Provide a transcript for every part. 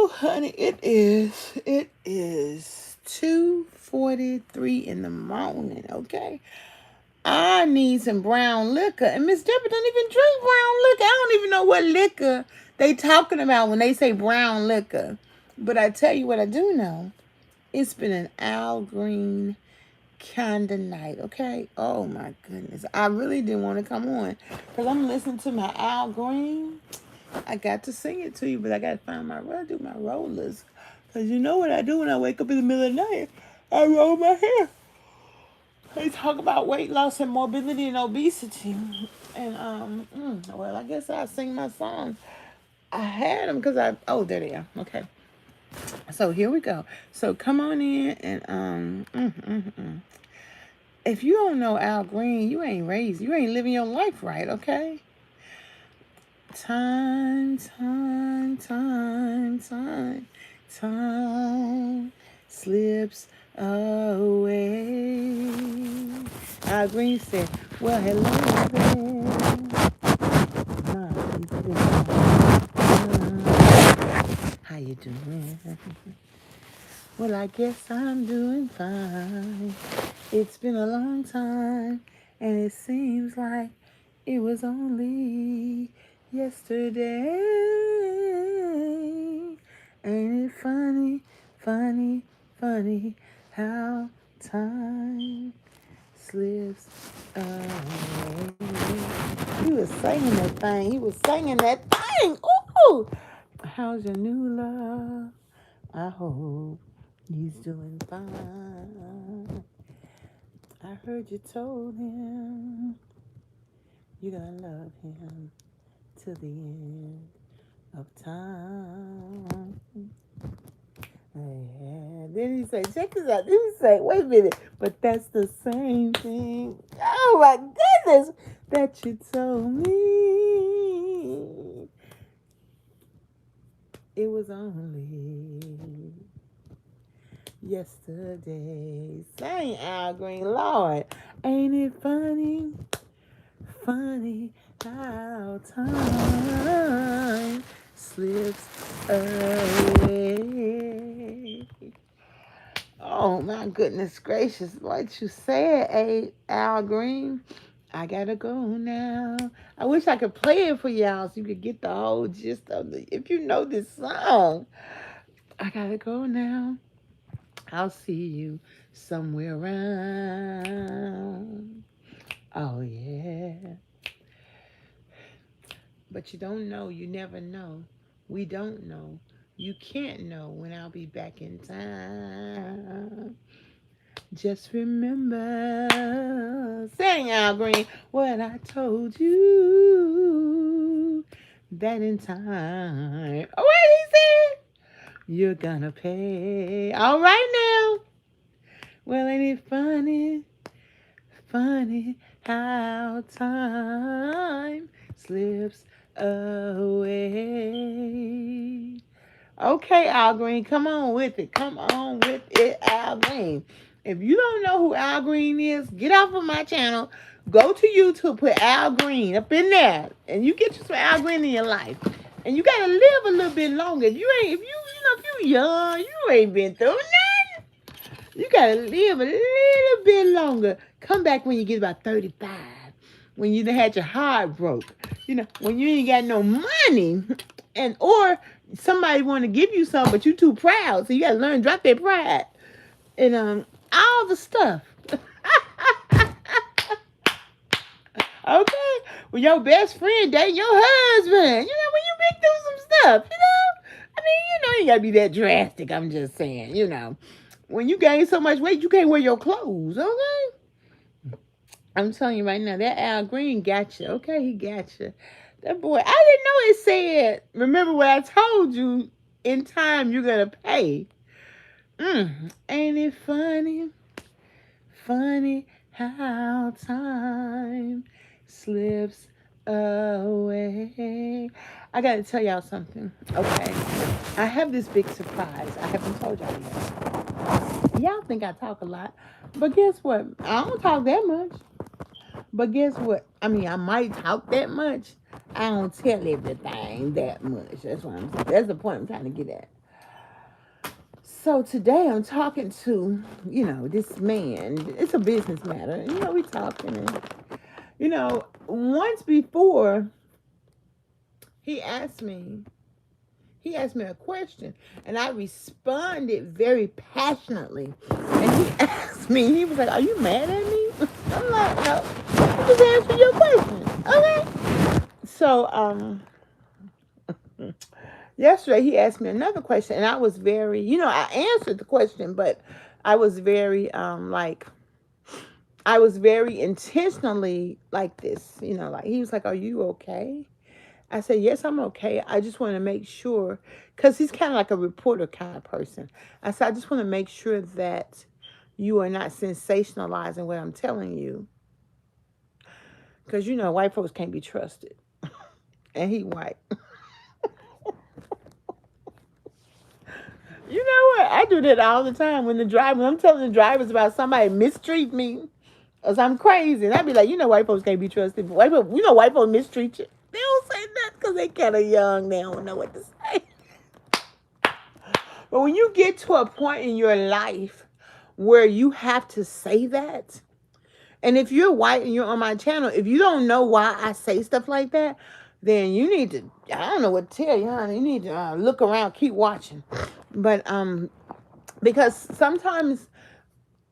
honey, it is 2:43 in the morning, okay? I need some brown liquor. And Miss Deborah don't even drink brown liquor. I don't even know what liquor they talking about when they say brown liquor. But I tell you what I do know. It's been an Al Green kind of night, okay? Oh my goodness. I really didn't want to come on because I'm listening to my Al Green. I got to sing it to you, but I got to find do my rollers. Because you know what I do when I wake up in the middle of the night? I roll my hair. They talk about weight loss and morbidity and obesity. And, well, I guess I'll sing my song. I had them because there they are. Okay. So here we go. So come on in and, if you don't know Al Green, you ain't living your life right, okay? Time slips away. Al Green said, well, hello there. How you doing? Well, I guess I'm doing fine. It's been a long time, and it seems like it was only yesterday. Ain't it funny, funny, funny how time slips away. He was singing that thing. Ooh! How's your new love? I hope he's doing fine. I heard you told him you're gonna love him to the end of time. Yeah. Then he say, check this out. Then he say, wait a minute, but that's the same thing. Oh my goodness, that you told me. It was only yesterday. Sing, Al Green, Lord. Ain't it funny? Funny how time slips away. Oh my goodness gracious, what you said, Al Green. I gotta go now. I wish I could play it for y'all so you could get the whole gist of it. If you know this song, I gotta go now. I'll see you somewhere around. Oh yeah. But you don't know, you never know. We don't know. You can't know when I'll be back in time. Just remember, sing Al Green, what I told you that in time. Oh, what he said? You're gonna pay. All right now. Well, ain't it funny? Funny how time slips away. Okay, Al Green, come on with it. Come on with it, Al Green. If you don't know who Al Green is, get off of my channel. Go to YouTube, put Al Green up in there, and you get you some Al Green in your life. And you gotta live a little bit longer. If you young, you ain't been through nothing. You gotta live a little bit longer. Come back when you get about 35. When you done had your heart broke. When you ain't got no money. Or somebody want to give you something, but you too proud. So you gotta learn to drop that pride. And all the stuff. Okay? When your best friend dating your husband. When you been through some stuff, I mean, you gotta be that drastic. I'm just saying, When you gain so much weight, you can't wear your clothes, okay? I'm telling you right now, that Al Green got you, okay? He got you. That boy, I didn't know it said, remember what I told you, in time you're going to pay. Ain't it funny? Funny how time slips away. I got to tell y'all something, okay? I have this big surprise. I haven't told y'all yet. Y'all think I talk a lot, but guess what? I don't talk that much. But guess what? I mean, I might talk that much. I don't tell everything that much. That's the point I'm trying to get at. So today I'm talking to, this man. It's a business matter. And, we talking and, once before he asked me, a question and I responded very passionately. And he asked me, he was like, "Are you mad at me?" I'm like, "No, I'm just answering your question." Okay. So, yesterday he asked me another question and I was very, I answered the question, but I was very, I was very intentionally like this, like he was like, "Are you okay?" I said, "Yes, I'm okay. I just want to make sure," because he's kind of like a reporter kind of person. I said, "I just want to make sure that you are not sensationalizing what I'm telling you, because white folks can't be trusted." And he white. You know what? I do that all the time when I'm telling the drivers about somebody mistreat me, because I'm crazy, and I be like, white folks can't be trusted. But white folks mistreat you. They don't say that because they kind of young. They don't know what to say. But when you get to a point in your life where you have to say that, and if you're white and you're on my channel, if you don't know why I say stuff like that, then you need to, I don't know what to tell you, honey. You need to look around, keep watching. But because sometimes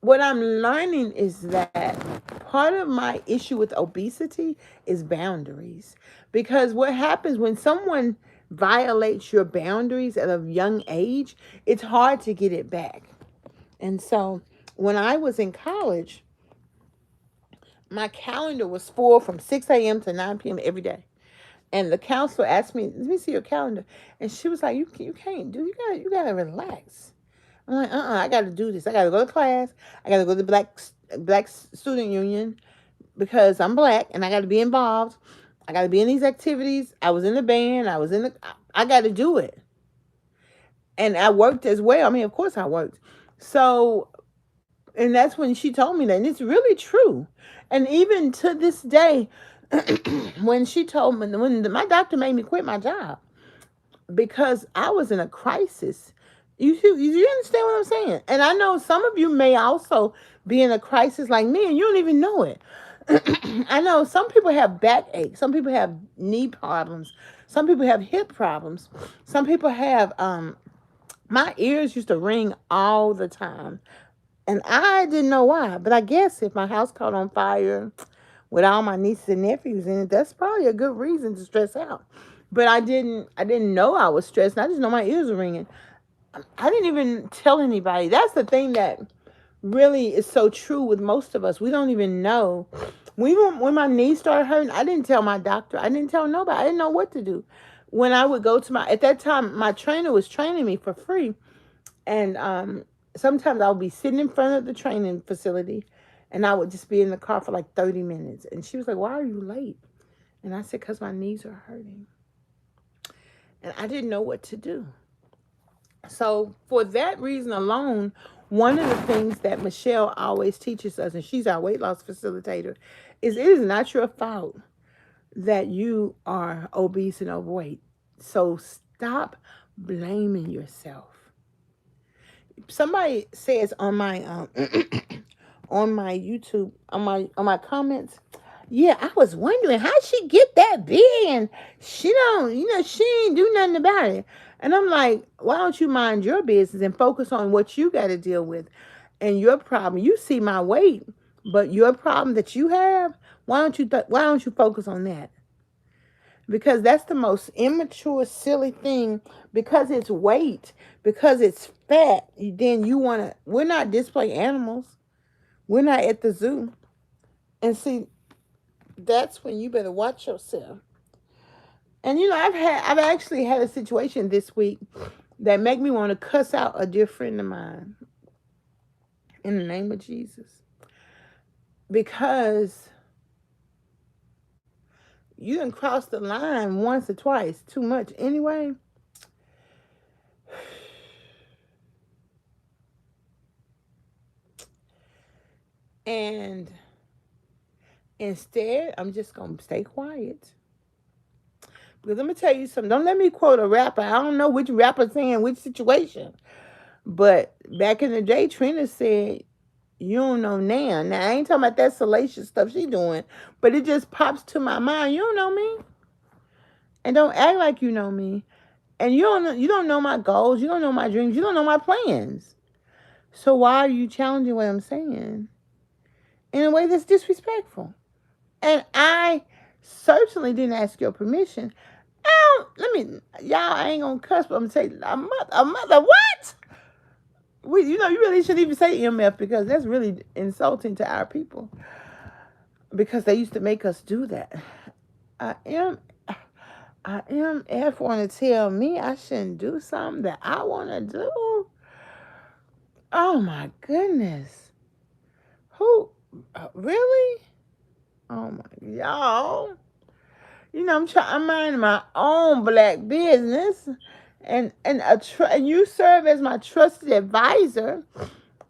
what I'm learning is that part of my issue with obesity is boundaries. Because what happens when someone violates your boundaries at a young age, it's hard to get it back. And so when I was in college, my calendar was full from 6 a.m. to 9 p.m. every day. And the counselor asked me, "Let me see your calendar." And she was like, you can't do, you gotta relax. I'm like, I got to do this. I got to go to class. I got to go to the black student union because I'm black and I got to be involved. I got to be in these activities. I was in the band. I got to do it. And I worked as well. I mean, of course I worked. So, and that's when she told me that. And it's really true. And even to this day, when she told me, when my doctor made me quit my job because I was in a crisis. You understand what I'm saying? And I know some of you may also be in a crisis like me and you don't even know it. I know some people have backache. Some people have knee problems. Some people have hip problems. Some people have, my ears used to ring all the time. And I didn't know why. But I guess if my house caught on fire with all my nieces and nephews in it, that's probably a good reason to stress out. But I didn't know I was stressed. I just know my ears were ringing. I didn't even tell anybody. That's the thing that really is so true with most of us. We don't even know. When my knees started hurting, I didn't tell my doctor. I didn't tell nobody. I didn't know what to do. When I would go to at that time, my trainer was training me for free. And sometimes I would be sitting in front of the training facility and I would just be in the car for like 30 minutes. And she was like, "Why are you late?" And I said, "Because my knees are hurting." And I didn't know what to do. So for that reason alone, one of the things that Michelle always teaches us, and she's our weight loss facilitator, is it is not your fault that you are obese and overweight. So stop blaming yourself. Somebody says on my on my YouTube, on my comments, "Yeah, I was wondering how she get that big and she don't, she ain't do nothing about it." And I'm like, why don't you mind your business and focus on what you got to deal with and your problem? You see my weight, but your problem that you have, why don't you focus on that? Because that's the most immature, silly thing. Because it's weight, because it's fat, then we're not display animals. We're not at the zoo. And see, that's when you better watch yourself. And I've actually had a situation this week that make me want to cuss out a dear friend of mine in the name of Jesus. Because you done crossed the line once or twice, too much anyway. And instead, I'm just going to stay quiet. Because let me tell you something. Don't let me quote a rapper. I don't know which rapper saying which situation. But back in the day, Trina said, you don't know now. Now, I ain't talking about that salacious stuff she doing, but it just pops to my mind. You don't know me. And don't act like you know me. And you don't know my goals. You don't know my dreams. You don't know my plans. So why are you challenging what I'm saying in a way that's disrespectful? And I certainly didn't ask your permission. Y'all, I ain't gonna cuss, but I'm gonna say, a mother, what? You really shouldn't even say MF because that's really insulting to our people because they used to make us do that. I am, I am F want to tell me I shouldn't do something that I want to do. Oh my goodness. Who? Really? Oh my, y'all. I'm minding my own black business, and you serve as my trusted advisor.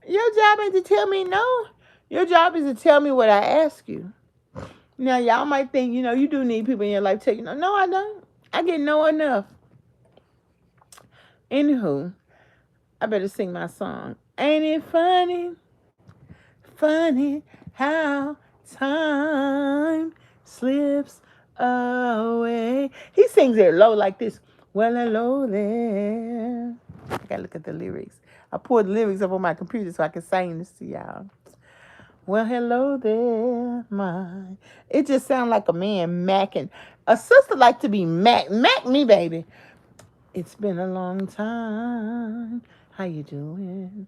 Your job ain't to tell me no. Your job is to tell me what I ask you. Now, y'all might think, you do need people in your life to tell you no. No, I don't. I get no enough. Anywho, I better sing my song. Ain't it funny? Funny how time slips away. He sings it low like this. Well, hello there. I gotta look at the lyrics. I pulled the lyrics up on my computer so I can sing this to y'all. Well, hello there, my. It just sounds like a man macking. A sister like to be mac. Mac me, baby. It's been a long time. How you doing?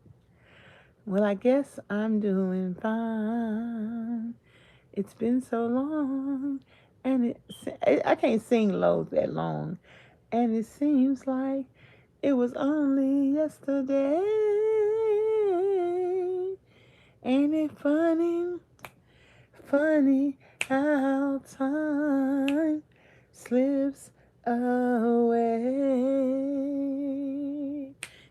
Well, I guess I'm doing fine. It's been so long, and I can't sing low that long, and it seems like it was only yesterday. Ain't it funny, funny how time slips away?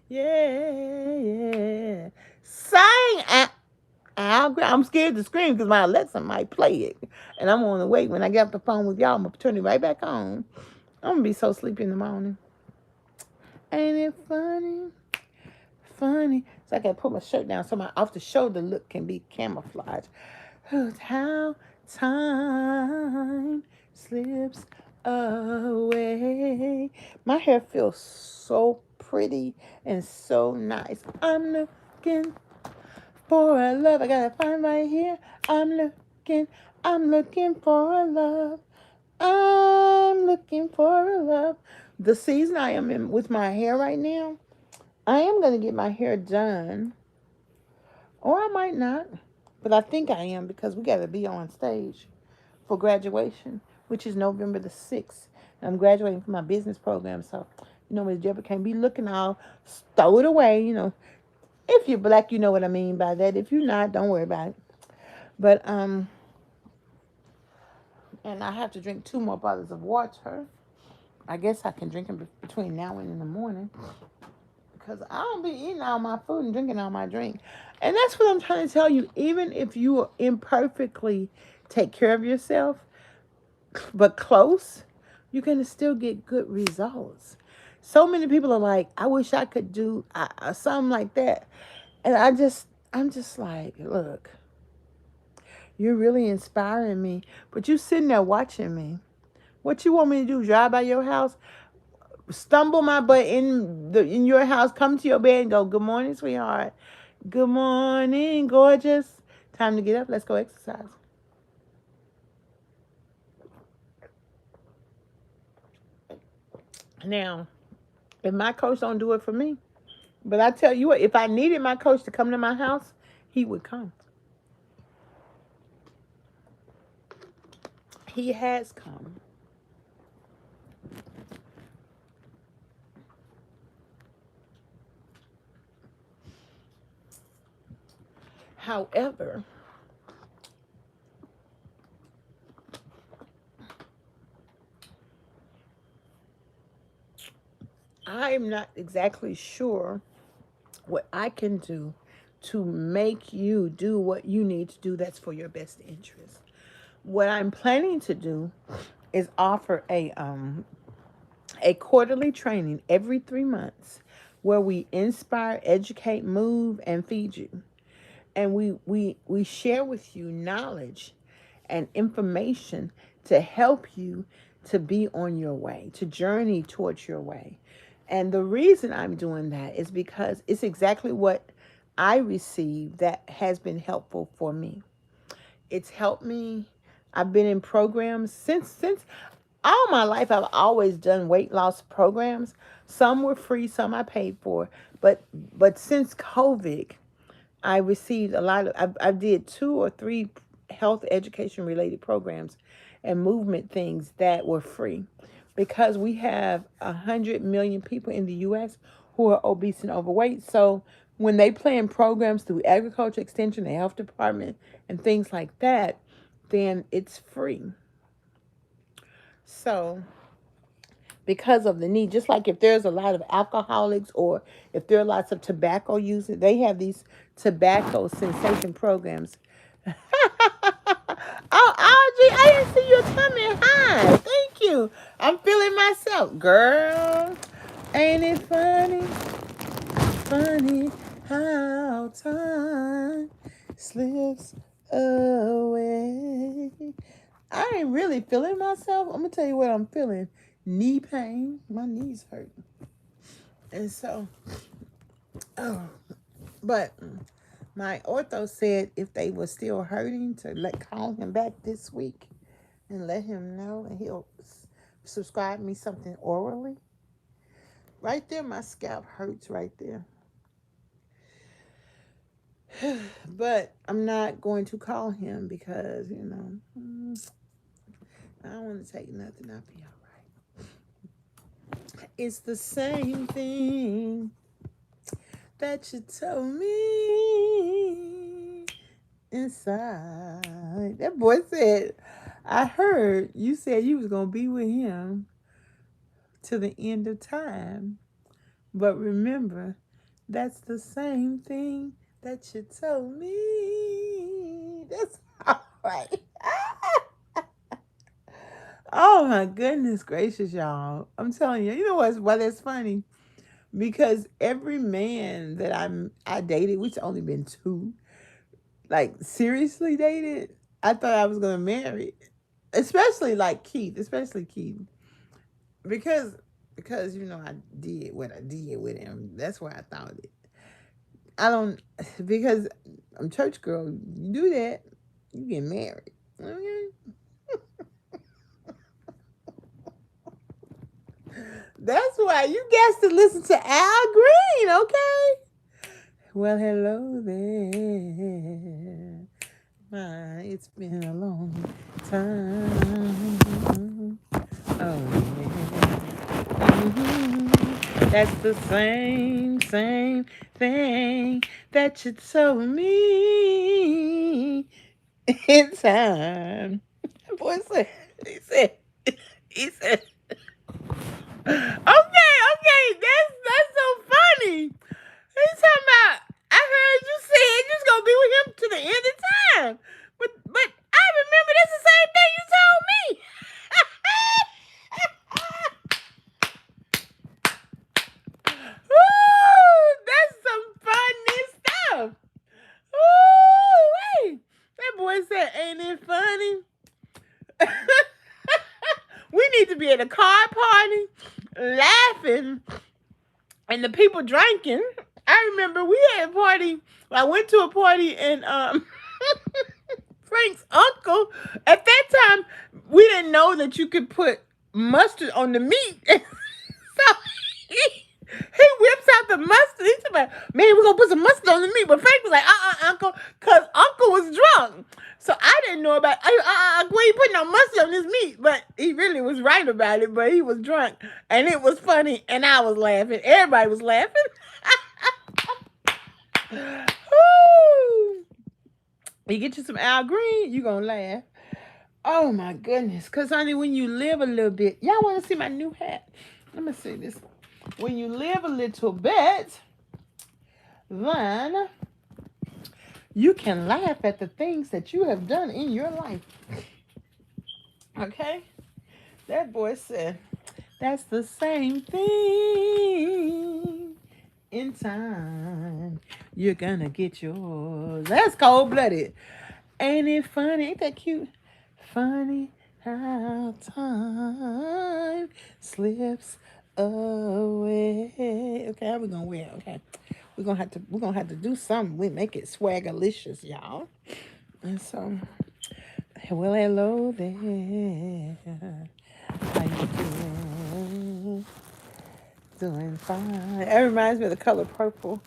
Yeah. Sing. I'm scared to scream because my Alexa might play it. And I'm on the wait. When I get off the phone with y'all, I'm going to turn it right back on. I'm going to be so sleepy in the morning. Ain't it funny? Funny. So I got to put my shirt down so my off the shoulder look can be camouflaged. How time slips away. My hair feels so pretty and so nice. I'm looking for a love. I gotta find right here. I'm looking for a love. I'm looking for a love. The season I am in with my hair right now, I am gonna get my hair done. Or I might not. But I think I am because we gotta be on stage for graduation, which is November the 6th. And I'm graduating from my business program, so Miss Debra can't be looking all throw it away. If you're black, you know what I mean by that. If you're not, don't worry about it. But and I have to drink 2 more bottles of water. I guess I can drink them between now and in the morning because I don't be eating all my food and drinking all my drink. And that's what I'm trying to tell you. Even if you imperfectly take care of yourself, but close, you're gonna still get good results. So many people are like, I wish I could do something like that, and I'm just like, look. You're really inspiring me. But you sitting there watching me. What you want me to do? Drive by your house, stumble my butt in your house, come to your bed and go, good morning, sweetheart. Good morning, gorgeous. Time to get up. Let's go exercise. Now, if my coach don't do it for me, but I tell you what, if I needed my coach to come to my house, he would come. He has come. However, I'm not exactly sure what I can do to make you do what you need to do that's for your best interest. What I'm planning to do is offer a quarterly training every 3 months where we inspire, educate, move, and feed you. And we share with you knowledge and information to help you to be on your way, to journey towards your way. And the reason I'm doing that is because it's exactly what I received that has been helpful for me. It's helped me. I've been in programs since all my life. I've always done weight loss programs. Some were free, some I paid for. But since COVID, I received a lot of. I did 2 or 3 health education related programs and movement things that were free, because we have 100 million people in the U.S. who are obese and overweight. So when they plan programs through agriculture extension, the health department, and things like that, then it's free. So because of the need, just like if there's a lot of alcoholics or if there are lots of tobacco users, they have these tobacco cessation programs. Oh, Audrey, I didn't see you coming. Hi, thank you. I'm feeling myself, girl. Ain't it funny? Funny how time slips away. I ain't really feeling myself. I'm gonna tell you what I'm feeling. Knee pain. My knees hurt. And so, oh, but my ortho said if they were still hurting to call him back this week and let him know, and he'll subscribe me something orally. Right there, my scalp hurts right there. But I'm not going to call him because, I don't want to take nothing. I'll be all right. It's the same thing that you told me inside. That boy said, I heard you said you was going to be with him to the end of time. But remember, that's the same thing that you told me. That's all right. Oh my goodness gracious, y'all. I'm telling you, you know why that's funny? Because every man that I dated, which only been 2, like seriously dated, I thought I was gonna marry. Especially like Keith, especially Keith. Because I did what I did with him. That's why I thought it. I don't, because I'm church girl. You do that, you get married. Okay? That's why you guys to listen to Al Green, okay? Well, hello there. My, it's been a long time. Oh yeah. That's the same thing that you told me in time. Boy said, he said, he said, okay, that's so funny. He's talking about, I heard you said you was gonna be with him to the end of time. But I remember that's the same thing you told me. Ooh, that's some funny stuff. Ooh, wait. That boy said, ain't it funny? We need to be at a car party, laughing, and the people drinking. I remember we had a party. I went to a party and Frank's uncle. At that time, we didn't know that you could put mustard on the meat. So he whips out the mustard. He's like, man, we're gonna put some mustard on the meat. But Frank was like, uncle, because uncle was drunk. So I didn't know about why you putting no mustard on this meat. But he really was right about it, but he was drunk. And it was funny, and I was laughing. Everybody was laughing. Woo. You get you some Al Green, you gonna laugh. Oh my goodness. Cause honey, when you live a little bit, y'all wanna see my new hat? Let me see this. When you live a little bit, then you can laugh at the things that you have done in your life. Okay? That boy said, that's the same thing time you're gonna get yours. That's cold-blooded. Ain't it funny? Ain't that cute? Funny how time slips away. Okay, how we gonna wear? Okay, we're gonna have to do something. We make it swagalicious, y'all. And so, well, hello there. How you doing? Doing fine. It reminds me of the color purple.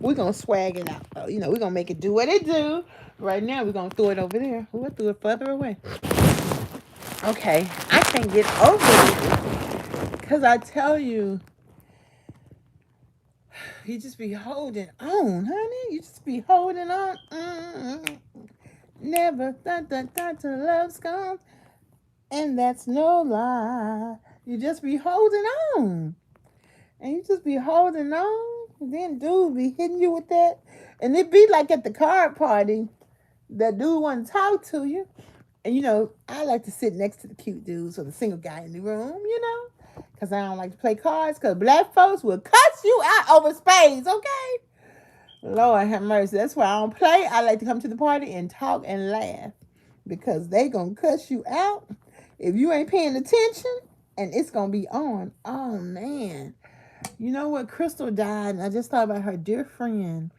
We're going to swag it out, though. You know, we're going to make it do what it do. Right now, we're going to throw it over there. We'll throw it further away. Okay. I can't get over it. Because I tell you, you just be holding on, honey. You just be holding on. Never thought love's gone. And that's no lie. You just be holding on. And you just be holding on. And then dude be hitting you with that. And it be like at the card party. That dude want to talk to you. And you know, I like to sit next to the cute dudes or the single guy in the room, you know. Because I don't like to play cards. Because black folks will cuss you out over spades, okay? Lord have mercy. That's why I don't play. I like to come to the party and talk and laugh. Because they going to cuss you out if you ain't paying attention. And it's going to be on. Oh, man. You know what? Crystal died. And I just thought about her dear friend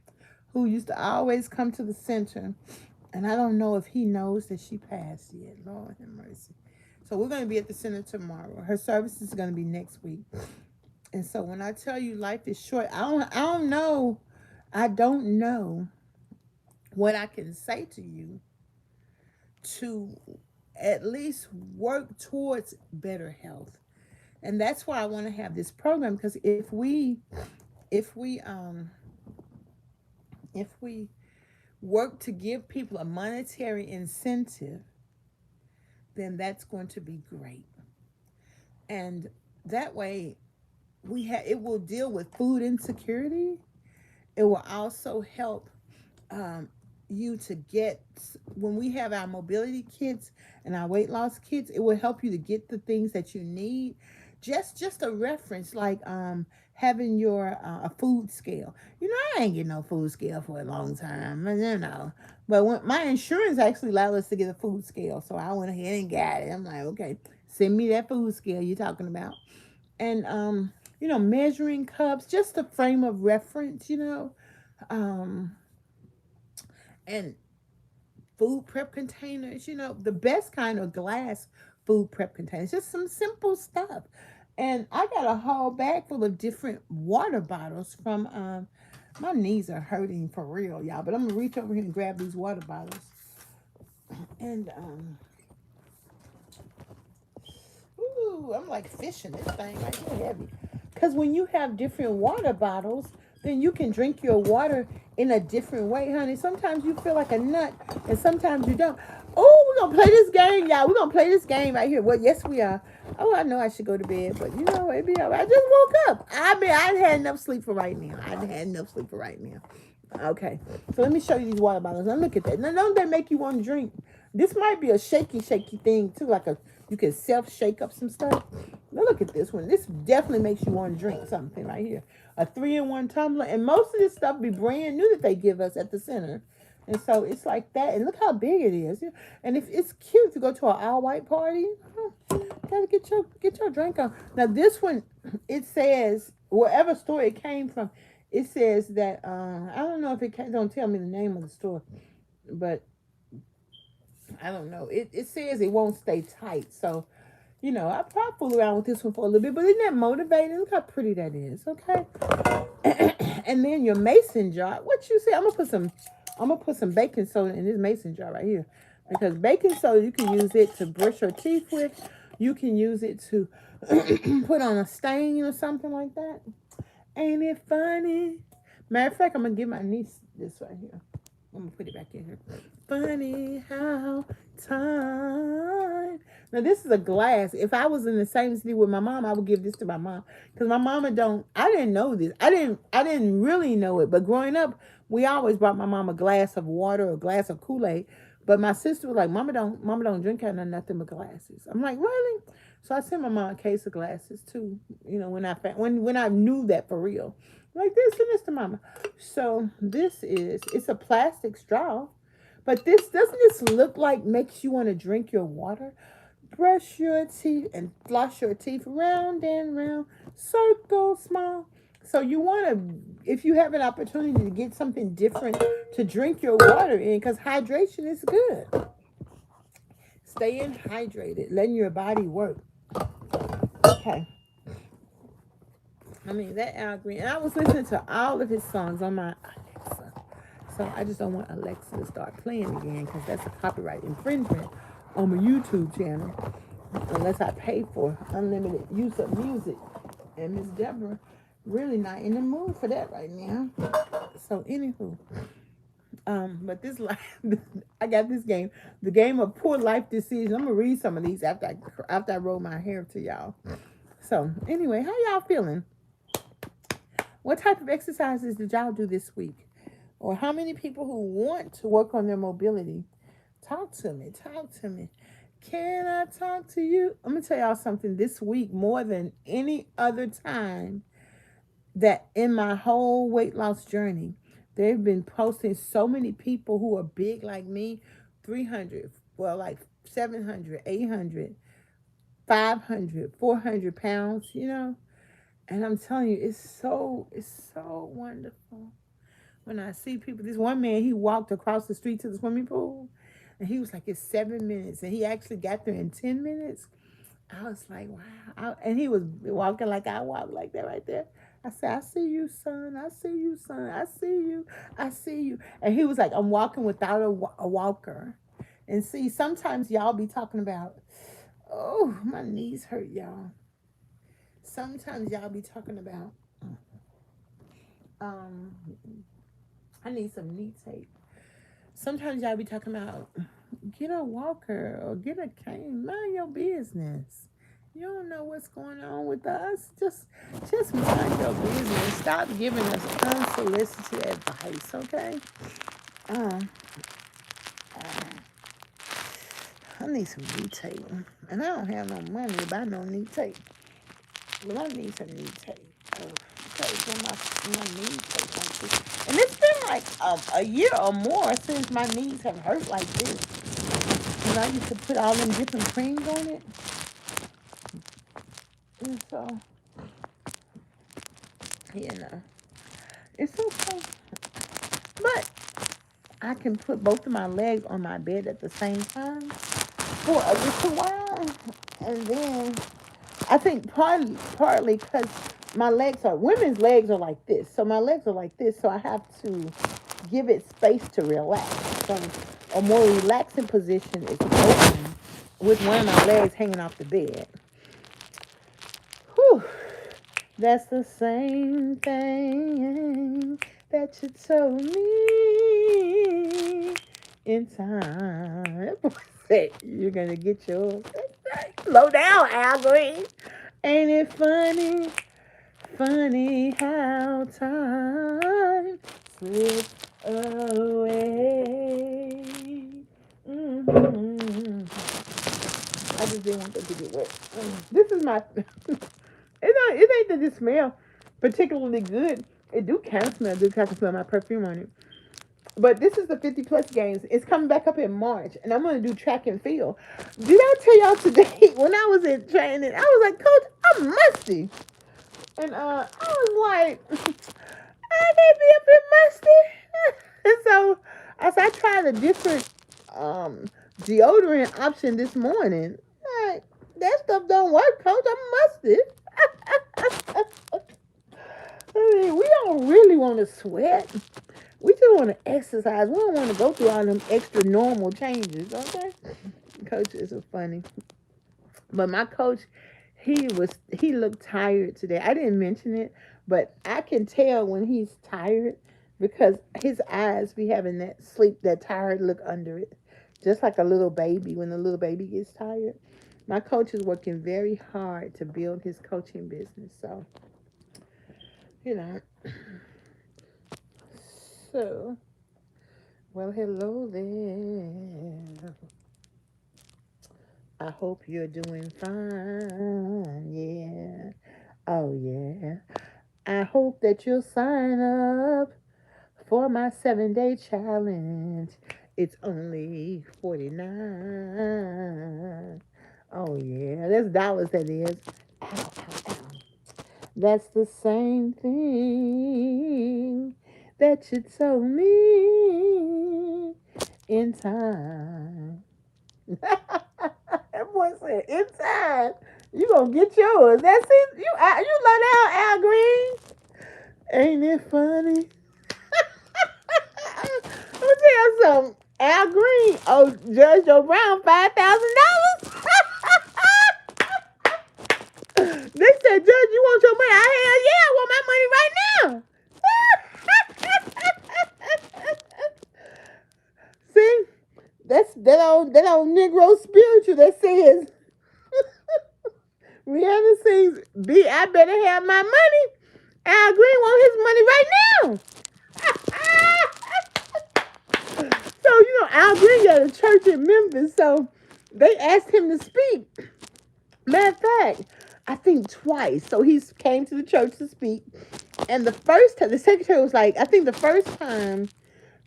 who used to always come to the center. And I don't know if he knows that she passed yet. Lord have mercy. So we're going to be at the center tomorrow. Her service is going to be next week. And so when I tell you life is short, I don't know. I don't know what I can say to you to at least work towards better health. And that's why I want to have this program, because if we work to give people a monetary incentive, then that's going to be great. And that way it will deal with food insecurity. It will also help you to get, when we have our mobility kits and our weight loss kits, it will help you to get the things that you need. Just a reference, like having your a food scale. You know, I ain't getting no food scale for a long time, you know. But when my insurance actually allowed us to get a food scale, so I went ahead and got it. I'm like, okay, send me that food scale you're talking about. And you know, measuring cups, just a frame of reference, you know. And food prep containers, you know, the best kind of glass food prep containers, just some simple stuff. And I got a whole bag full of different water bottles from, my knees are hurting for real, y'all, but I'm going to reach over here and grab these water bottles. And, ooh, I'm like fishing this thing right here heavy. Because when you have different water bottles, then you can drink your water in a different way, honey. Sometimes you feel like a nut, and sometimes you don't. Oh, we're going to play this game, y'all. We're going to play this game right here. Well, yes, we are. Oh, I know I should go to bed, but you know, it'd be all right. I just woke up. I'd had enough sleep for right now. Okay, so let me show you these water bottles. Now look at that. Now, don't they make you want to drink? This might be a shaky thing, too, like you can self-shake up some stuff. Now look at this one. This definitely makes you want to drink something right here. A 3-in-1 tumbler. And most of this stuff be brand new that they give us at the center. And so it's like that. And look how big it is. And if it's cute to go to an all-white party, gotta get your drink on. Now this one, it says, wherever store it came from, it says that, I don't know if don't tell me the name of the store, but I don't know. It says it won't stay tight. So, you know, I probably fool around with this one for a little bit, but isn't that motivating? Look how pretty that is, okay? And then your mason jar. What you say? I'm gonna put some baking soda in this mason jar right here. Because baking soda, you can use it to brush your teeth with. You can use it to put on a stain or something like that. Ain't it funny? Matter of fact, I'm gonna give my niece this right here. I'm gonna put it back in here. Funny how time. Now this is a glass. If I was in the same city with my mom, I would give this to my mom, because my mama don't. I didn't know this. I didn't really know it. But growing up, we always brought my mom a glass of water or a glass of Kool-Aid. But my sister was like, Mama don't drink out of nothing but glasses. I'm like, really? So I sent my mom a case of glasses too. You know, when I knew that for real. Like this and this to mama. So it's a plastic straw. But doesn't this look like makes you want to drink your water? Brush your teeth and floss your teeth round and round, circle small. So you want to, if you have an opportunity to get something different to drink your water in, because hydration is good. Staying hydrated, letting your body work. Okay. I mean, that Al Green, and I was listening to all of his songs on my Alexa. So I just don't want Alexa to start playing again because that's a copyright infringement on my YouTube channel. Unless I pay for unlimited use of music. And Miss Debra really not in the mood for that right now. So anywho, but this life, I got this game, the game of poor life decisions. I'm gonna read some of these after I roll my hair to y'all. So anyway, how y'all feeling? What type of exercises did y'all do this week? Or how many people who want to work on their mobility? Talk to me. Talk to me. Can I talk to you? I'm going to tell y'all something this week more than any other time that in my whole weight loss journey, they've been posting so many people who are big like me, 300, well, like 700, 800, 500, 400 pounds, you know? And I'm telling you, it's so wonderful when I see people. This one man, he walked across the street to the swimming pool, and he was like, "It's 7 minutes," and he actually got there in 10 minutes. I was like, "Wow!" And he was walking like I walk, like that right there. I said, "I see you, son. I see you, son. I see you. I see you." And he was like, "I'm walking without a walker." And see, sometimes y'all be talking about, "Oh, my knees hurt, y'all." Sometimes y'all be talking about, um, I need some knee tape. Sometimes y'all be talking about get a walker or get a cane. Mind your business. You don't know what's going on with us. Just mind your business. Stop giving us unsolicited advice, okay? Uh, I need some knee tape. And I don't have no money to buy no knee tape. But I need some knee tape. Okay, so my knees hurt like this. And it's been like a year or more since my knees have hurt like this. And I used to put all them different creams on it. And so, you know, it's okay. But I can put both of my legs on my bed at the same time for a little while. And then I think partly because women's legs are like this. So my legs are like this. So I have to give it space to relax. So a more relaxing position is open with one of my legs hanging off the bed. Whew. That's the same thing that you told me in time. You're going to get yours. Slow down, Al Green. Ain't it funny? Funny how time slips away. Mm-hmm. I just didn't want them to get wet. This is my. It ain't that it smell particularly good. It do kind of smell good. 'Cause I can smell my perfume on it. But this is the 50 plus games. It's coming back up in March, and I'm gonna do track and field. Did I tell y'all today when I was in training? I was like, Coach, I'm musty, and I was like, I can't be up in musty. And so I tried a different deodorant option this morning. Like that stuff don't work, Coach. I'm musty. I mean, we don't really want to sweat. We just want to exercise. We don't want to go through all them extra normal changes, okay? Coaches are funny. But my coach, he looked tired today. I didn't mention it, but I can tell when he's tired because his eyes be having that tired look under it. Just like a little baby when a little baby gets tired. My coach is working very hard to build his coaching business. So, you know. So, well, hello there. I hope you're doing fine. Yeah. Oh, yeah. I hope that you'll sign up for my 7-day challenge. It's only 49. Oh yeah, that's dollars that is. Ow, ow, ow. That's the same thing that you told me in time. That boy said, in time. You gonna get yours. That's it. You love that Al Green. Ain't it funny? Let me tell you something. Al Green owed Judge Joe Brown $5,000. They said, Judge, you want your money? Hell yeah, I want my money right now. See, that's that old Negro spiritual that says Rihanna sings, "B, I better have my money." Al Green want his money right now. So, Al Green got a church in Memphis, so they asked him to speak. Matter of fact, I think twice. So he came to the church to speak. And the first time, the secretary was like, I think the first time,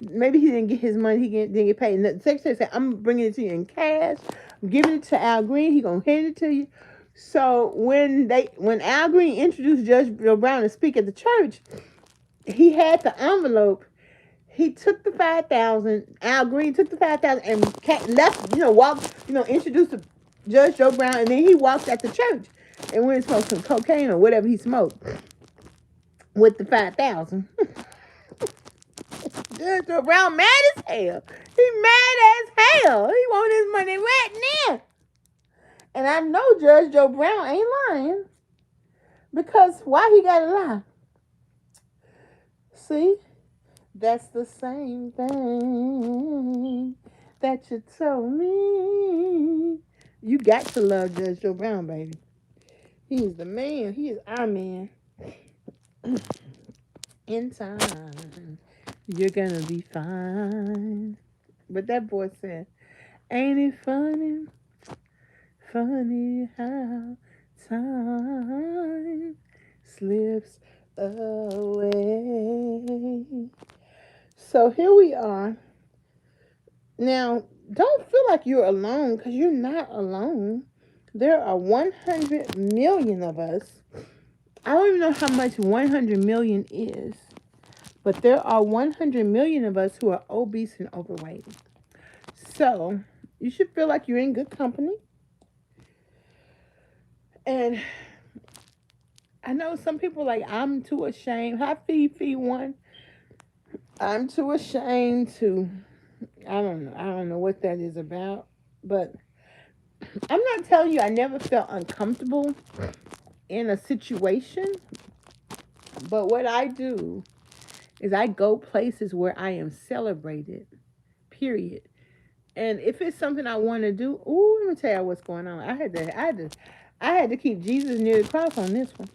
maybe he didn't get his money, he didn't get paid. And the secretary said, I'm bringing it to you in cash. I'm giving it to Al Green. He going to hand it to you. So when Al Green introduced Judge Bill Brown to speak at the church, he had the envelope. He took the 5,000. Al Green took the 5,000 and left. Walked. Introduced Judge Joe Brown, and then he walked at the church and went and smoked some cocaine or whatever he smoked with the 5,000. Judge Joe Brown mad as hell. He mad as hell. He want his money right now. And I know Judge Joe Brown ain't lying, because why he gotta lie? See? That's the same thing that you told me. You got to love Judge Joe Brown, baby. He is the man. He is our man. In time, you're gonna be fine. But that boy said, ain't it funny? Funny how time slips away. So here we are. Now, don't feel like you're alone, because you're not alone. There are 100 million of us. I don't even know how much 100 million is, but there are 100 million of us who are obese and overweight. So you should feel like you're in good company. And I know some people like, I'm too ashamed. Hi, Fifi one. I'm too ashamed to. I don't know what that is about, but I'm not telling you I never felt uncomfortable in a situation. But what I do is I go places where I am celebrated. Period. And if it's something I want to do, let me tell you what's going on. I had to keep Jesus near the cross on this one.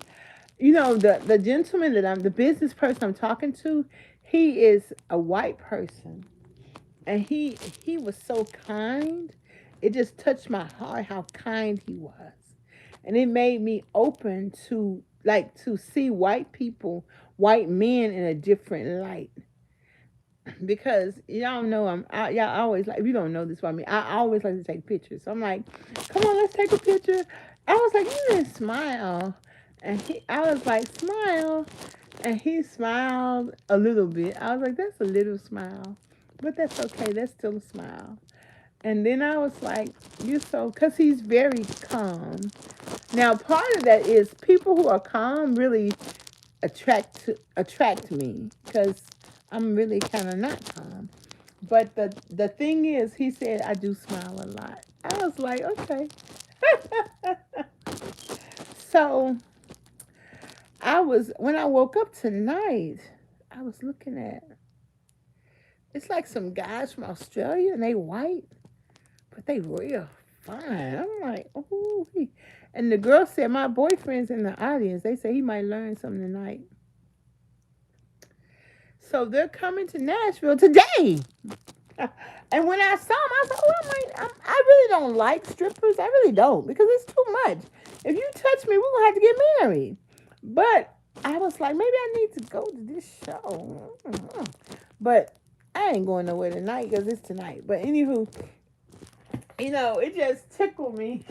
The gentleman the business person I'm talking to, he is a white person, and he was so kind. It just touched my heart how kind he was, and it made me open to see white people, white men in a different light. Because y'all know y'all always like, if you don't know this about me, I always like to take pictures. So I'm like, come on, let's take a picture. I was like, you didn't smile. And I was like, smile. And he smiled a little bit. I was like, that's a little smile. But that's okay. That's still a smile. And then I was like, because he's very calm. Now, part of that is people who are calm really attract me, because I'm really kind of not calm. But the thing is, he said I do smile a lot. I was like, okay. So when I woke up tonight, I was looking at, it's like some guys from Australia, and they white, but they real fine. I'm like, oh. And the girl said, my boyfriend's in the audience. They say he might learn something tonight. So they're coming to Nashville today. And when I saw them, I was like, I really don't like strippers. I really don't, because it's too much. If you touch me, we're going to have to get married. But I was like, maybe I need to go to this show. But I ain't going nowhere tonight because it's tonight. But anywho, it just tickled me.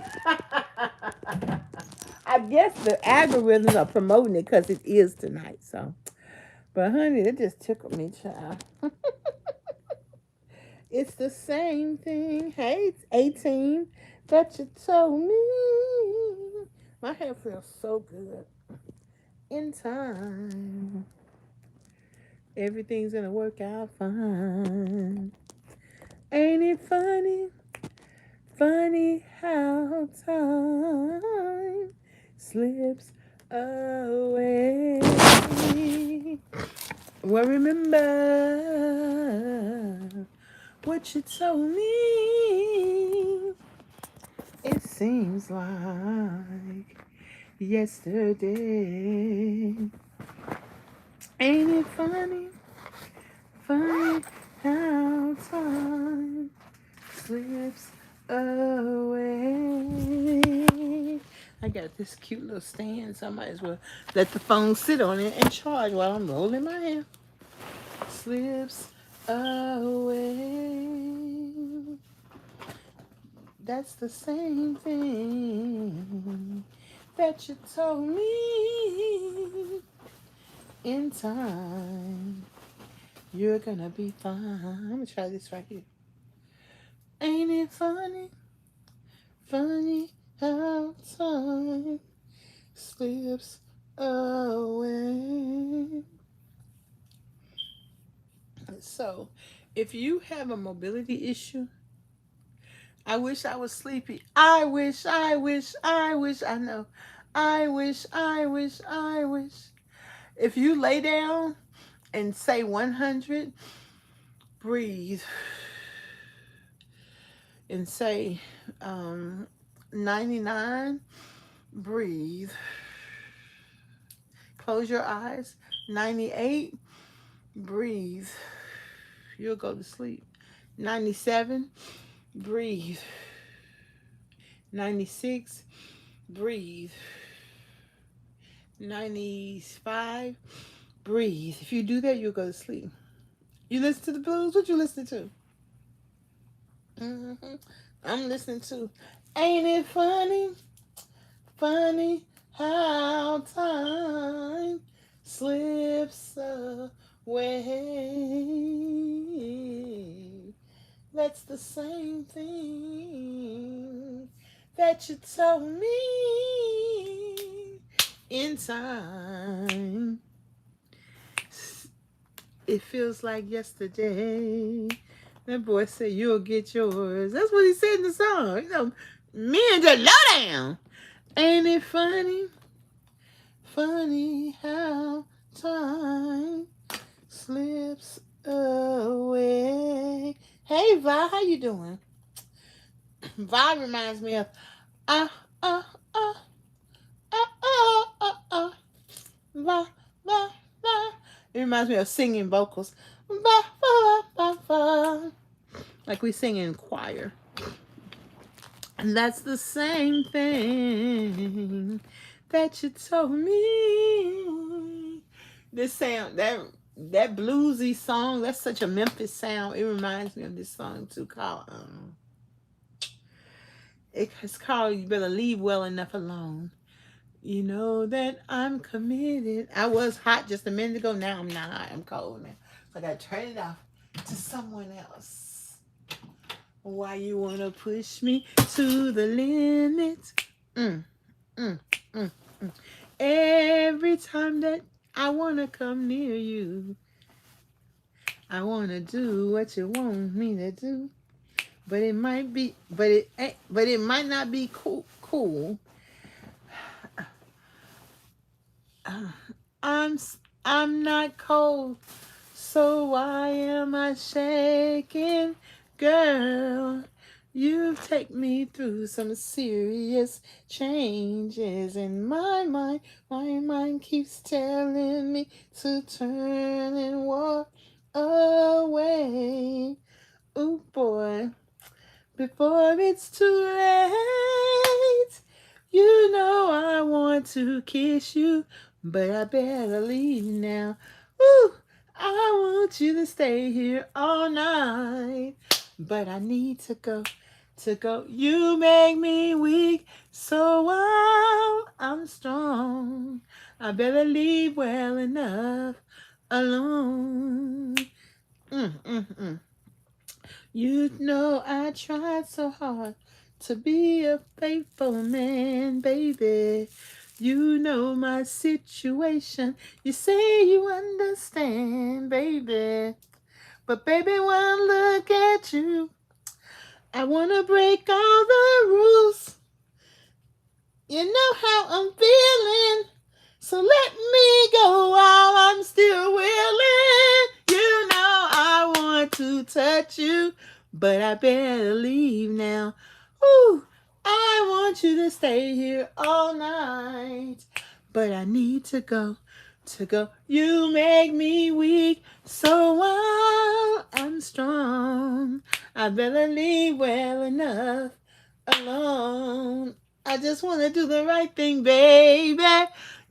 I guess the algorithms are promoting it because it is tonight. So, but honey, it just tickled me, child. It's the same thing. Hey, it's 18 that you told me. My hair feels so good. In time, everything's gonna work out fine. Ain't it funny? Funny how time slips away. Well, remember what you told me. It seems like yesterday. Ain't it funny? Funny how time slips away. I got this cute little stand, so I might as well let the phone sit on it and charge while I'm rolling my hair. Slips away. That's the same thing that you told me. In time, you're gonna be fine. I'm gonna try this right here. Ain't it funny? Funny how time slips away. So, if you have a mobility issue, I wish I was sleepy. I wish, I wish, I wish, I know. I wish, I wish, I wish. If you lay down and say 100, breathe. And say 99, breathe. Close your eyes. 98, breathe. You'll go to sleep. 97, breathe. 96, breathe. 95, breathe. If you do that, you'll go to sleep. You listen to the blues? What you listening to? I'm listening to Ain't It Funny? Funny how time slips away. That's the same thing that you told me in time. It feels like yesterday. That boy said, you'll get yours. That's what he said in the song. Men just low down. Ain't it funny? Funny how time slips away. Hey, Vi, how you doing? Vi reminds me of Vi, Vi, Vi. It reminds me of singing vocals. Va, va, va, va. Like we sing in choir. And that's the same thing that you told me. This sound, that bluesy song, that's such a Memphis sound. It reminds me of this song too called it's called You Better Leave Well Enough Alone. You know that I'm committed. I was hot just a minute ago. Now I'm not hot. I'm cold now. So I got to turn it off to someone else. Why you want to push me to the limit? Every time that I want to come near you, I want to do what you want me to do. But it might be, but it might not be cool. I'm not cold, so why am I shaking, girl? You take me through some serious changes in my mind. My mind keeps telling me to turn and walk away. Ooh boy, before it's too late, you know I want to kiss you but I better leave now. Ooh, I want you to stay here all night, but I need to go. To go, you make me weak, so while I'm strong, I better leave well enough alone. Mm, mm, mm. You know I tried so hard to be a faithful man, baby. You know my situation. You say you understand, baby. But baby, one look at you, I wanna break all the rules. You know how I'm feeling. So let me go while I'm still willing. You know I want to touch you, but I better leave now. Ooh, I want you to stay here all night, but I need to go. To go, you make me weak, so while I'm strong, I better leave well enough alone. I just want to do the right thing, baby.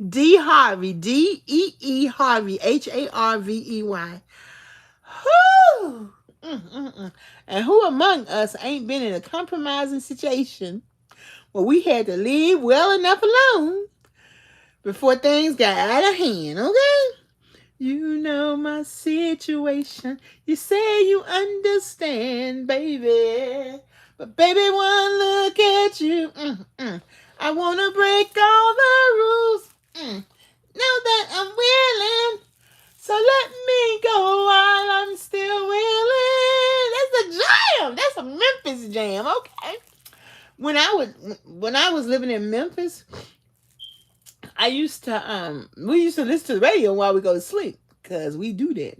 D Harvey, Dee Harvey, Harvey. Whew. And who among us ain't been in a compromising situation where we had to leave well enough alone before things got out of hand, okay? You know my situation. You say you understand, baby. But baby, one look at you. I want to break all the rules. Know that I'm willing. So let me go while I'm still willing. That's a jam. That's a Memphis jam, okay? When I was living in Memphis, we used to listen to the radio while we go to sleep, because we do that.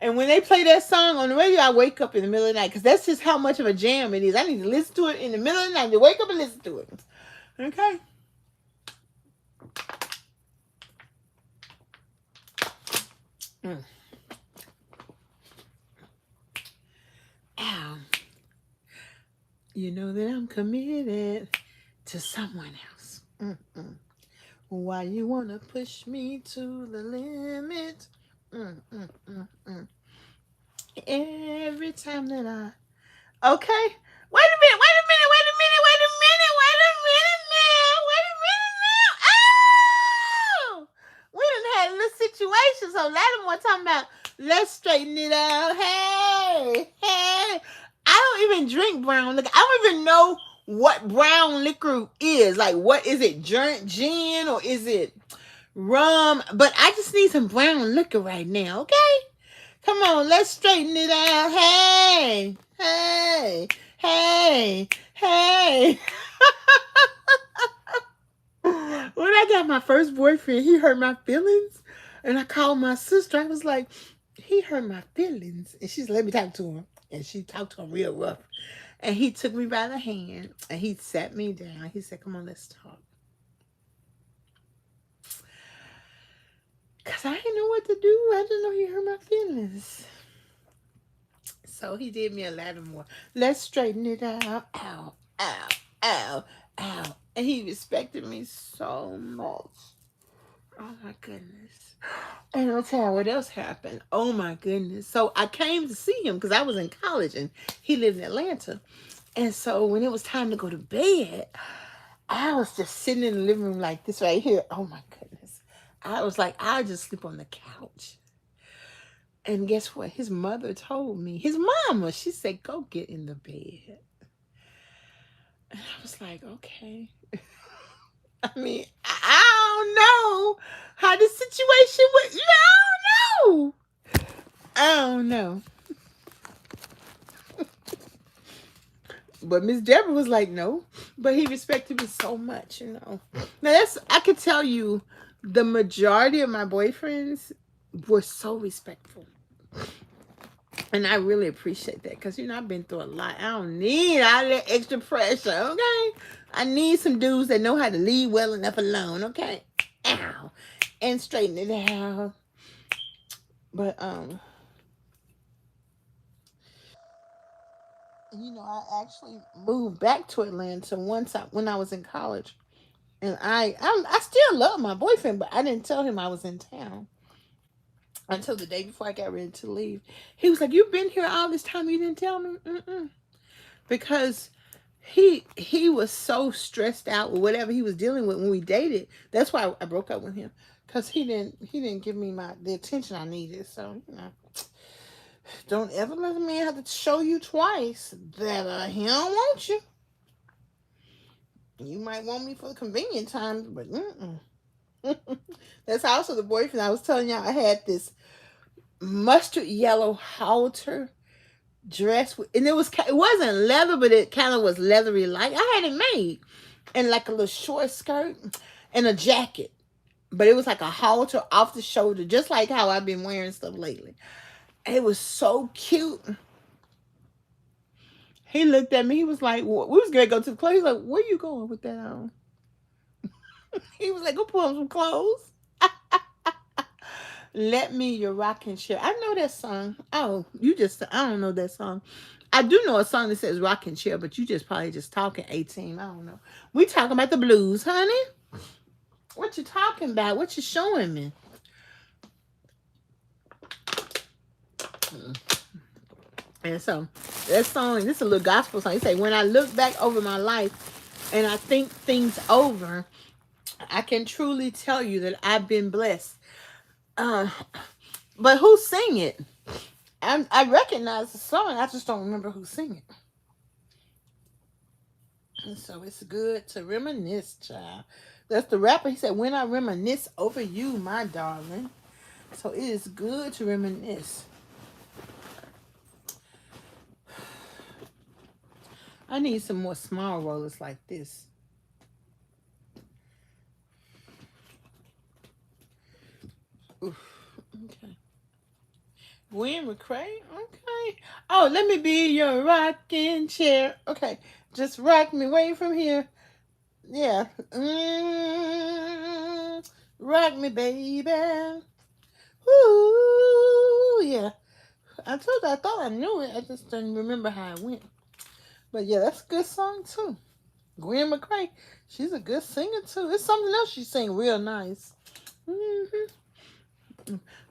And when they play that song on the radio, I wake up in the middle of the night, because that's just how much of a jam it is. I need to listen to it in the middle of the night. To wake up and listen to it. Okay? Mm. Ow. You know that I'm committed to someone else. Why you want to push me to the limit? Every time that Okay. Wait a minute, wait a minute, wait a minute, wait a minute, wait a minute now, wait a minute now. Oh! We done had a little situation, so Lattimore talking about, let's straighten it out. Hey, hey. I don't even drink brown liquor. I don't even know what brown liquor is. Like, what is it? Gin, or is it rum? But I just need some brown liquor right now, okay? Come on, let's straighten it out. Hey, hey, hey, hey. When I got my first boyfriend, he hurt my feelings. And I called my sister. I was like, he hurt my feelings. And she's let me talk to him. And she talked to him real rough. And he took me by the hand and he sat me down. He said, come on, let's talk. Because I didn't know what to do. I didn't know he hurt my feelings. So he did me a Lattimore. Let's straighten it out. Ow, ow, ow, ow. And he respected me so much. Oh my goodness. And I'll tell you what else happened. Oh my goodness. So I came to see him because I was in college and he lived in Atlanta. And so when it was time to go to bed, I was just sitting in the living room like this right here. Oh my goodness. I was like, I'll just sleep on the couch. And guess what? His mother told me, his mama, she said, go get in the bed. And I was like, okay. I mean, I don't know how the situation would, I don't know. I don't know. But Miss Debra was like, no. But he respected me so much, you know. Now I could tell you, the majority of my boyfriends were so respectful. And I really appreciate that, because, I've been through a lot. I don't need all that extra pressure, okay? I need some dudes that know how to leave well enough alone, okay? Ow. And straighten it out. But, I actually moved back to Atlanta when I was in college. And I still love my boyfriend, but I didn't tell him I was in town until the day before I got ready to leave. He was like, "You've been here all this time, you didn't tell me?" Because he was so stressed out with whatever he was dealing with when we dated. That's why I broke up with him, because he didn't give me the attention I needed. So don't ever let a man have to show you twice that he don't want you. You might want me for the convenient times, but That's also the boyfriend I was telling y'all. I had this mustard yellow halter dress, and it wasn't leather, but it kind of was leathery like. I had it made, and like a little short skirt and a jacket, but it was like a halter off the shoulder, just like how I've been wearing stuff lately. It was so cute. He looked at me. He was like, we was gonna go to the club. He's like, "Where you going with that on?" He was like, "Go put on some clothes." Let Me Your Rockin' Chair. I know that song. Oh, I don't know that song. I do know a song that says rocking chair, but you just probably just talking 18. I don't know. We talking about the blues, honey. What you talking about? What you showing me? And so that song, this is a little gospel song. He say, "When I look back over my life and I think things over, I can truly tell you that I've been blessed." But who sing it? I recognize the song. I just don't remember who sing it. And so it's good to reminisce, child. That's the rapper. He said, "When I reminisce over you, my darling." So it is good to reminisce. I need some more small rollers like this. Oof. Okay. Gwen McCrae? Okay. Oh, let me be your rocking chair. Okay. Just rock me away from here. Yeah. Rock me, baby. Ooh, yeah. I told you, I thought I knew it. I just didn't remember how it went. But yeah, that's a good song too. Gwen McCrae, she's a good singer too. It's something else she sing real nice.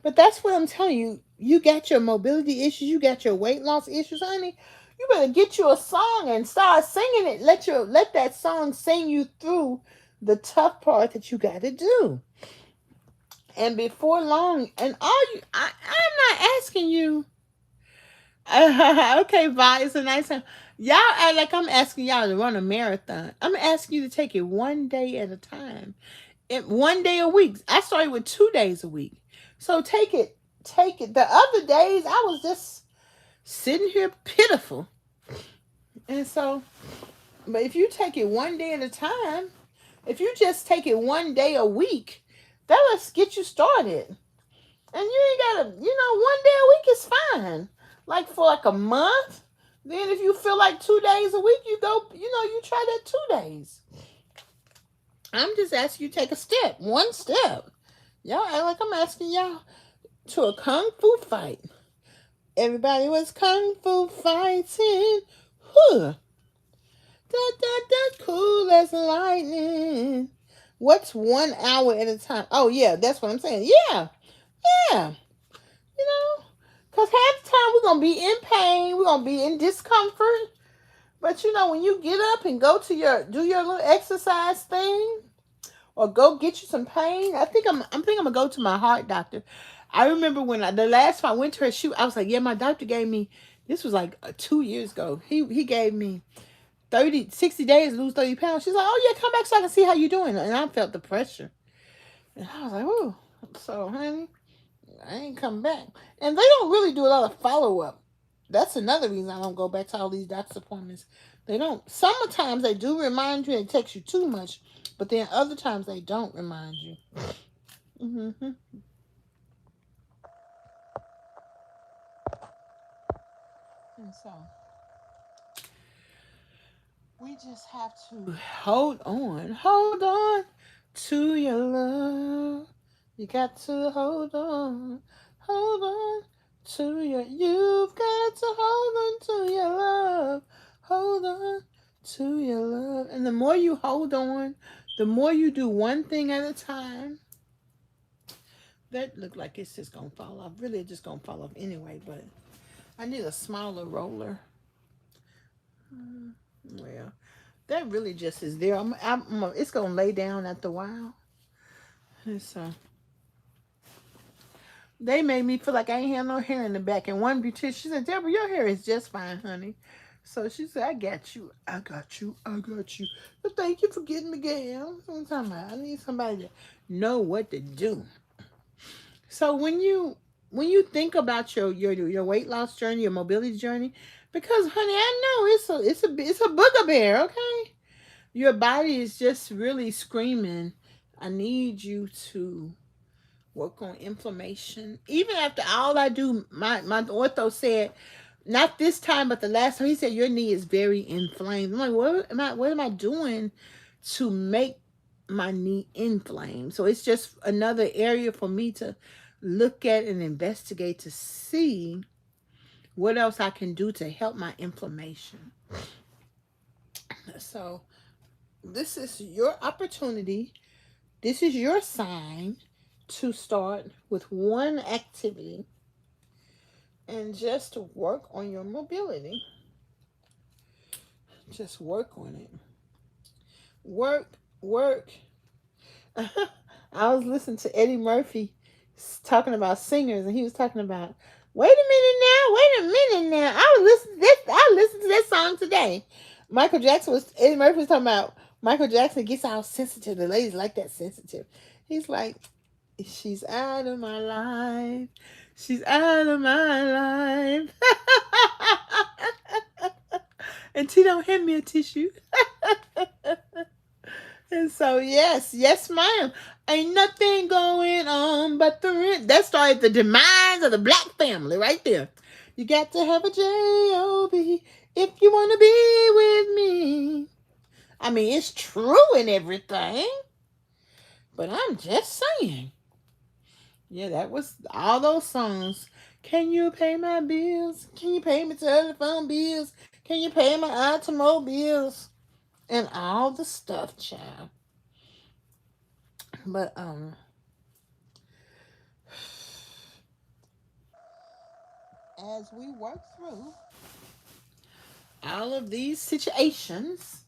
But that's what I'm telling you. You got your mobility issues. You got your weight loss issues, honey. You better get you a song and start singing it. Let that song sing you through the tough part that you got to do. And before long, and I'm not asking you. Okay, Vi, it's a nice time. Y'all act like I'm asking y'all to run a marathon. I'm asking you to take it one day at a time. One day a week. I started with 2 days a week. So take it. The other days I was just sitting here pitiful. And so, but if you take it one day at a time, if you just take it one day a week, that'll get you started. And you ain't gotta, one day a week is fine. Like for like a month. Then if you feel like 2 days a week, you go, you try that 2 days. I'm just asking you to take a step, one step. Y'all act like I'm asking y'all to a kung fu fight. Everybody was kung fu fighting. Huh. Da, cool as lightning. What's 1 hour at a time? Oh, yeah, that's what I'm saying. Yeah. Because half the time we're going to be in pain. We're going to be in discomfort. But, when you get up and go to do your little exercise thing, or go get you some pain. I'm gonna go to my heart doctor. I remember when the last time I went to her, I was like, yeah, my doctor gave me, this was like 2 years ago. He gave me 60 days to lose 30 pounds. She's like, oh yeah, come back so I can see how you're doing. And I felt the pressure. And I was like, oh, so honey, I ain't come back. And they don't really do a lot of follow-up. That's another reason I don't go back to all these doctor's appointments. They don't. Sometimes they do remind you and it takes you too much. But then other times they don't remind you. Mm-hmm. And so we just have to hold on to your love. You got to hold on to you've got to hold on to your love. Hold on to your love. And the more you hold on, The more you do one thing at a time, that look like it's just gonna fall off. Really, it's just gonna fall off anyway. But I need a smaller roller. Well, that really just is there. It's gonna lay down after a while. And so they made me feel like I ain't have no hair in the back. And one beautician, she said, Debra, your hair is just fine, honey. So she said, I got you. I got you. I got you. But thank you for getting me down. So I'm talking about, I need somebody to know what to do. So when you think about your weight loss journey, your mobility journey, because honey, I know it's a booger bear, okay? Your body is just really screaming, I need you to work on inflammation. Even after all I do, my ortho said, not this time, but the last time, he said your knee is very inflamed. I'm like, what am I doing to make my knee inflamed? So it's just another area for me to look at and investigate to see what else I can do to help my inflammation. So this is your opportunity. This is your sign to start with one activity and just work on your mobility. Just work on it. Work. I was listening to Eddie Murphy talking about singers, and he was talking about, wait a minute now. I listened to that song today. Eddie Murphy was talking about Michael Jackson gets all sensitive. The ladies like that sensitive. He's like, she's out of my life. She's out of my life. And T, don't hand me a tissue. And so, yes, ma'am. Ain't nothing going on but the rent. That started the demise of the black family right there. You got to have a J-O-B if you want to be with me. I mean, it's true and everything. But I'm just saying. Yeah, that was all those songs. Can you pay my bills? Can you pay my telephone bills? Can you pay my automobiles? And all the stuff, child. But as we work through all of these situations,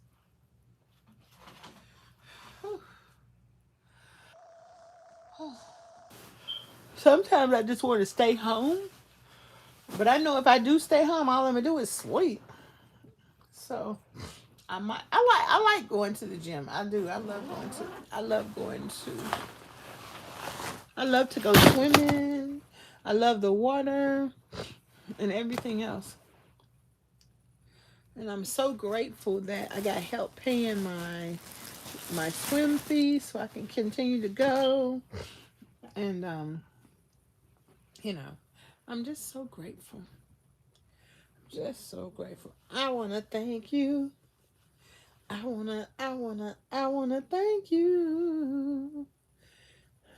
sometimes I just want to stay home. But I know if I do stay home, all I'm gonna do is sleep. So I like going to the gym. I do. I love to go swimming. I love the water and everything else. And I'm so grateful that I got help paying my swim fee so I can continue to go. And I'm just so grateful. Just so grateful. I wanna thank you. I wanna thank you.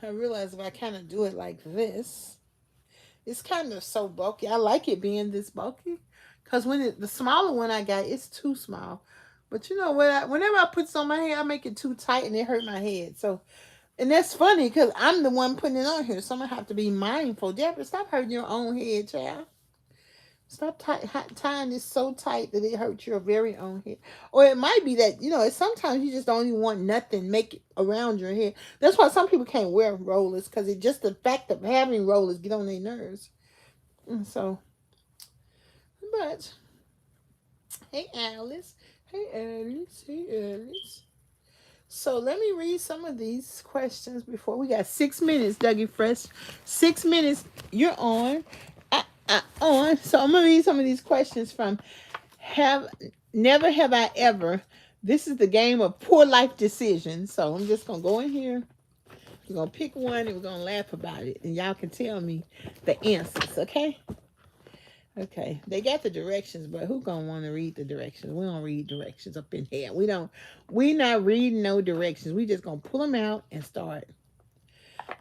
I realize if I kind of do it like this, it's kind of so bulky. I like it being this bulky, because the smaller one I got, it's too small. But you know what? Whenever I put this on my head, I make it too tight and it hurt my head. So, and that's funny because I'm the one putting it on here, so I'm gonna have to be mindful. Debra, stop hurting your own head, child. Stop tying this so tight that it hurts your very own head. Or it might be that, sometimes you just don't even want nothing make it around your head. That's why some people can't wear rollers, because it just the fact of having rollers get on their nerves. And so, but, hey Alice. Hey Alice. So let me read some of these questions before we got 6 minutes, Dougie Fresh. 6 minutes, you're on. On. So I'm gonna read some of these questions from Never Have I Ever. This is the game of poor life decisions. So I'm just gonna go in here. We're gonna pick one and we're gonna laugh about it, and y'all can tell me the answers. Okay. Okay. They got the directions, but who gonna want to read the directions? We don't read directions up in here. We not reading no directions. We just gonna pull them out and start.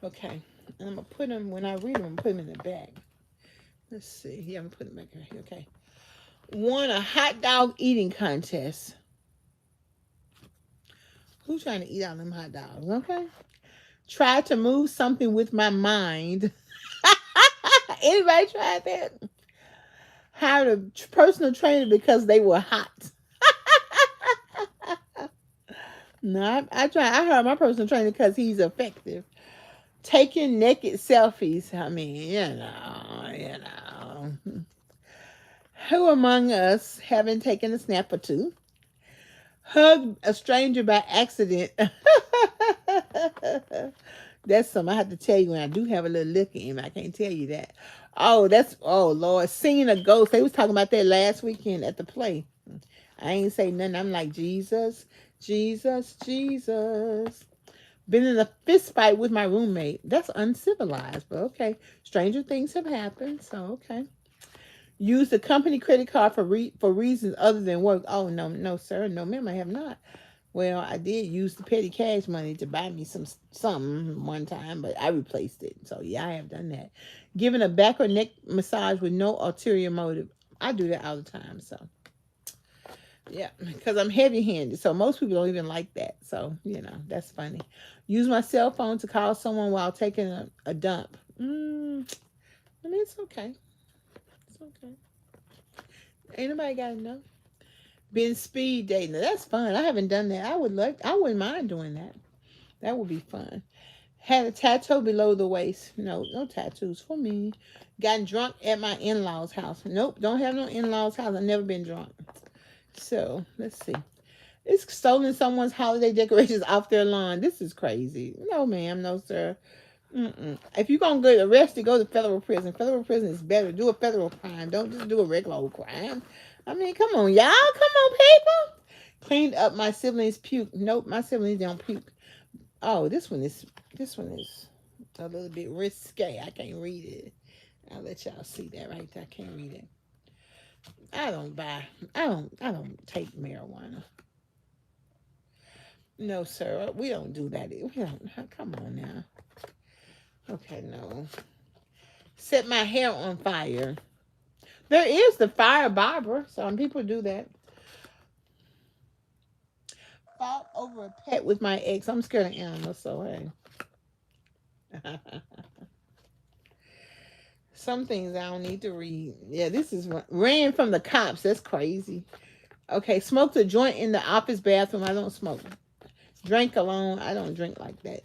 Okay. And I'm gonna put them, when I read them, I'm gonna put them in the bag. Let's see. Yeah, I'm putting it back here. Okay. Won a hot dog eating contest. Who's trying to eat all them hot dogs? Okay. Try to move something with my mind. Anybody tried that? Hired a personal trainer because they were hot. No, I tried. I hired my personal trainer because he's effective. Taking naked selfies. I mean, Who among us haven't taken a snap or two? Hug a stranger by accident. That's something I have to tell you when I do have a little liquor in me. I can't tell you that. Oh Lord, seeing a ghost. They was talking about that last weekend at the play. I ain't say nothing. I'm like, Jesus, Jesus, Jesus. Been in a fist fight with my roommate. That's uncivilized, but okay. Stranger things have happened, so okay. Use the company credit card for reasons other than work. Oh no, no, sir, no, ma'am, I have not. Well, I did use the petty cash money to buy me something one time, but I replaced it. So yeah, I have done that. Giving a back or neck massage with no ulterior motive. I do that all the time. So yeah, because I'm heavy-handed, so most people don't even like that. So that's funny. Use my cell phone to call someone while taking a dump. I mean, it's okay. It's okay. Ain't nobody got to know. Been speed dating. Now, that's fun. I haven't done that. I wouldn't mind doing that. That would be fun. Had a tattoo below the waist. No, no tattoos for me. Gotten drunk at my in-laws' house. Nope, don't have no in-laws' house. I've never been drunk. So, let's see. It's stolen someone's holiday decorations off their lawn. This is crazy. No, ma'am. No, sir. If you're going to get arrested, go to federal prison. Federal prison is better. Do a federal crime. Don't just do a regular old crime. I mean, come on, y'all. Come on, people. Cleaned up my siblings' puke. Nope, my siblings don't puke. Oh, this one is a little bit risque. I can't read it. I'll let y'all see that right there. I can't read it. I don't take marijuana. No, sir. We don't do that. We don't. Come on now. Okay, no. Set my hair on fire. There is the fire barber. Some people do that. Fought over a pet with my ex. I'm scared of animals, so hey. Some things I don't need to read. Yeah, this is one. Ran from the cops. That's crazy. Okay, smoked a joint in the office bathroom. I don't smoke. Drank alone. I don't drink like that.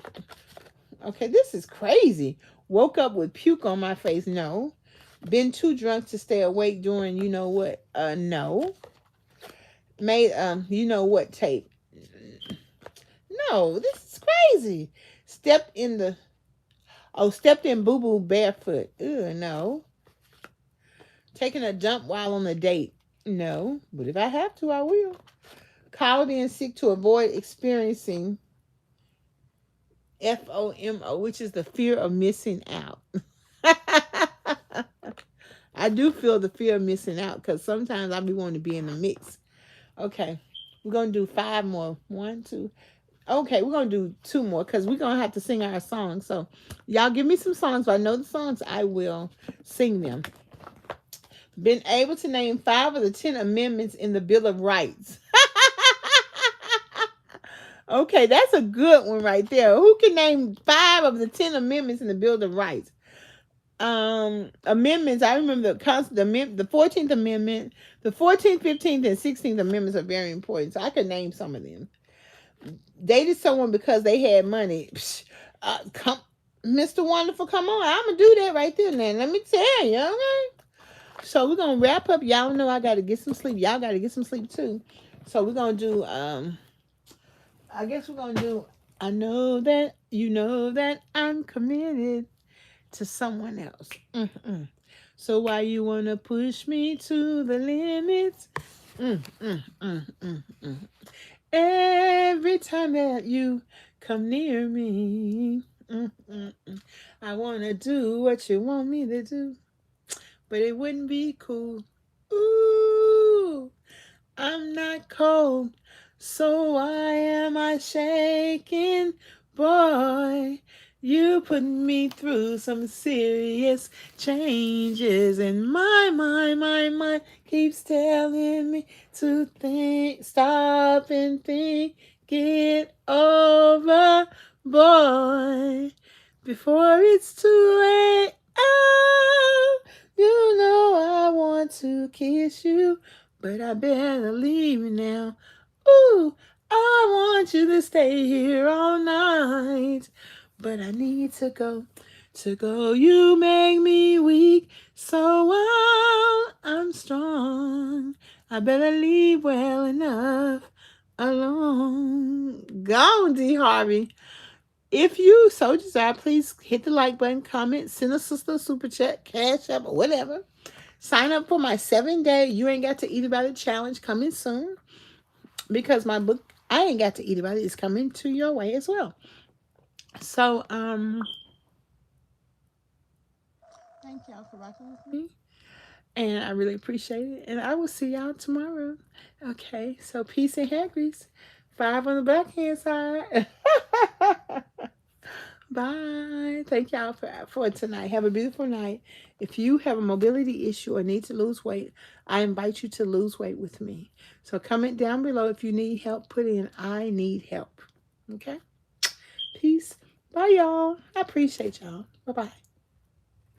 Okay, this is crazy. Woke up with puke on my face. No. Been too drunk to stay awake during you know what? No. Made you know what tape. No, this is crazy. Stepped in boo boo barefoot. Ew, no. Taking a dump while on a date. No. But if I have to, I will. Called in sick to avoid experiencing FOMO, which is the fear of missing out. I do feel the fear of missing out because sometimes I be wanting to be in the mix. Okay. We're going to do 5 more. 1, 2. Okay, we're going to do 2 more because we're going to have to sing our songs. So, y'all give me some songs. If I know the songs, I will sing them. Been able to name 5 of the 10 amendments in the Bill of Rights. Okay, that's a good one right there. Who can name 5 of the 10 amendments in the Bill of Rights? Amendments. I remember the 14th Amendment, the 14th, 15th, and 16th Amendments are very important. So I could name some of them. Dated someone because they had money. Come, Mr. Wonderful, come on. I'm gonna do that right there now. Let me tell you, okay? So we're gonna wrap up. Y'all know I gotta get some sleep. Y'all gotta get some sleep too. So we're gonna do I guess we're gonna do I know that you know that I'm committed to someone else. So why you wanna push me to the limits? Every time that you come near me, I wanna do what you want me to do, but it wouldn't be cool. Ooh, I'm not cold, so why am I shaking? Boy, you put me through some serious changes, and my mind keeps telling me to stop and think Get over, boy, before it's too late. Oh, you know I want to kiss you, but I better leave you now. Ooh, I want you to stay here all night, but I need to go. To go, you make me weak, so while I'm strong, I better leave well enough alone. Go, D. Harvey. If you so desire, please hit the like button, comment, send a sister a super chat, cash up, or whatever. Sign up for my 7-day You Ain't Got to Eat About It challenge coming soon, because my book I Ain't Got to Eat About It is coming to your way as well. So thank y'all for rocking with me, and I really appreciate it. And I will see y'all tomorrow. Okay, so peace and hair grease. 5 on the backhand side. Bye. Thank y'all for tonight. Have a beautiful night. If you have a mobility issue or need to lose weight, I invite you to lose weight with me. So comment down below if you need help. Put in I need help. Okay? Peace. Bye, y'all. I appreciate y'all. Bye-bye.